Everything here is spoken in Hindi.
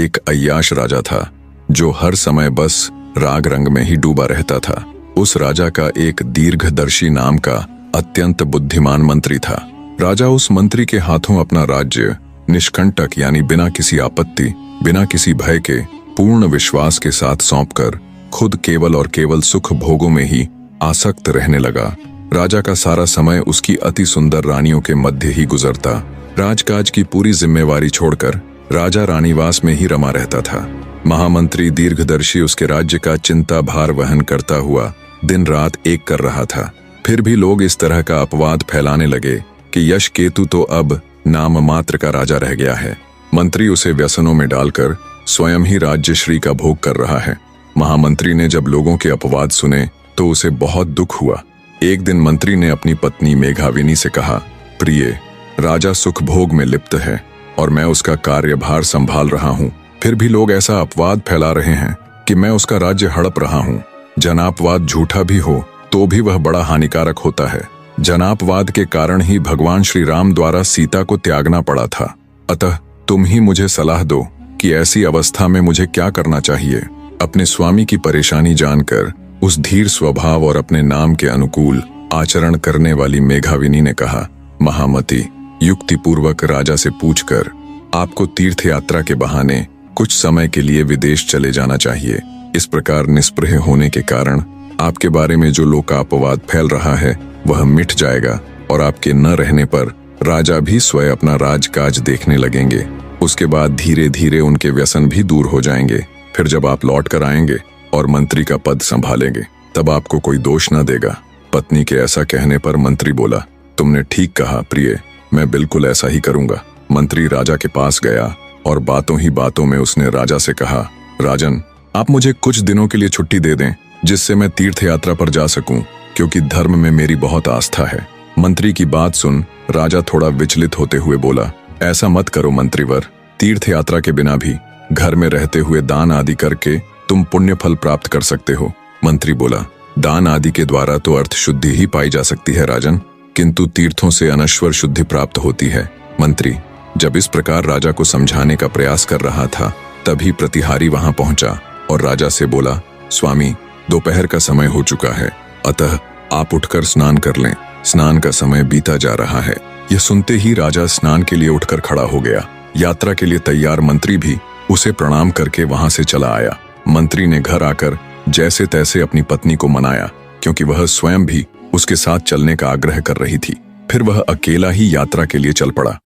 एक अय्याश राजा था जो हर समय बस राग रंग में ही डूबा रहता था। उस राजा का एक दीर्घदर्शी नाम का अत्यंत बुद्धिमान मंत्री था। राजा उस मंत्री के हाथों अपना राज्य निष्कंटक यानी बिना किसी आपत्ति, बिना किसी भय के पूर्ण विश्वास के साथ सौंपकर खुद केवल और केवल सुख भोगों में ही आसक्त रहने लगा। राजा का सारा समय उसकी अति सुंदर रानियों के मध्य ही गुजरता। राजकाज की पूरी जिम्मेवारी छोड़कर राजा रानीवास में ही रमा रहता था। महामंत्री दीर्घदर्शी उसके राज्य का चिंता भार वहन करता हुआ दिन रात एक कर रहा था। फिर भी लोग इस तरह का अपवाद फैलाने लगे कि यश केतु तो अब नाम मात्र का राजा रह गया है। मंत्री उसे व्यसनों में डालकर स्वयं ही राज्यश्री का भोग कर रहा है। महामंत्री ने जब लोगों के अपवाद सुने तो उसे बहुत दुख हुआ। एक दिन मंत्री ने अपनी पत्नी मेघाविनी से कहा, प्रिय, राजा सुख भोग में लिप्त है और मैं उसका कार्यभार संभाल रहा हूँ। फिर भी लोग ऐसा अपवाद फैला रहे हैं कि मैं उसका राज्य हड़प रहा हूँ। जनापवाद झूठा भी हो तो भी वह बड़ा हानिकारक होता है। जनापवाद के कारण ही भगवान श्री राम द्वारा सीता को त्यागना पड़ा था। अतः तुम ही मुझे सलाह दो कि ऐसी अवस्था में मुझे क्या करना चाहिए। अपने स्वामी की परेशानी जानकर उस धीर स्वभाव और अपने नाम के अनुकूल आचरण करने वाली मेघाविनी ने कहा, महामती, युक्तिपूर्वक राजा से पूछकर आपको तीर्थ यात्रा के बहाने कुछ समय के लिए विदेश चले जाना चाहिए। इस प्रकार निष्प्रह होने के कारण आपके बारे में जो लोकापवाद फैल रहा है वह मिट जाएगा और आपके न रहने पर राजा भी स्वयं अपना राजकाज देखने लगेंगे। उसके बाद धीरे धीरे उनके व्यसन भी दूर हो जाएंगे। फिर जब आप लौट कर आएंगे और मंत्री का पद संभालेंगे तब आपको कोई दोष न देगा। पत्नी के ऐसा कहने पर मंत्री बोला, तुमने ठीक कहा प्रिय, मैं बिल्कुल ऐसा ही करूंगा। मंत्री राजा के पास गया और बातों ही बातों में उसने राजा से कहा, राजन, आप मुझे कुछ दिनों के लिए छुट्टी दे दें जिससे मैं तीर्थ यात्रा पर जा सकूं, क्योंकि धर्म में मेरी बहुत आस्था है। मंत्री की बात सुन राजा थोड़ा विचलित होते हुए बोला, ऐसा मत करो मंत्रीवर, तीर्थ यात्रा के बिना भी घर में रहते हुए दान आदि करके तुम पुण्य फल प्राप्त कर सकते हो। मंत्री बोला, दान आदि के द्वारा तो अर्थ शुद्धि ही पाई जा सकती है राजन, किंतु तीर्थों से अनश्वर शुद्धि प्राप्त होती है। मंत्री जब इस प्रकार राजा को समझाने का प्रयास कर रहा था तभी प्रतिहारी वहां पहुंचा और राजा से बोला, स्वामी, दोपहर का समय हो चुका है, अतः आप उठकर स्नान कर लें। स्नान का समय बीता जा रहा है। यह सुनते ही राजा स्नान के लिए उठकर खड़ा हो गया। यात्रा के लिए तैयार मंत्री भी उसे प्रणाम करके वहां से चला आया। मंत्री ने घर आकर जैसे तैसे अपनी पत्नी को मनाया, क्योंकि वह स्वयं भी उसके साथ चलने का आग्रह कर रही थी। फिर वह अकेला ही यात्रा के लिए चल पड़ा।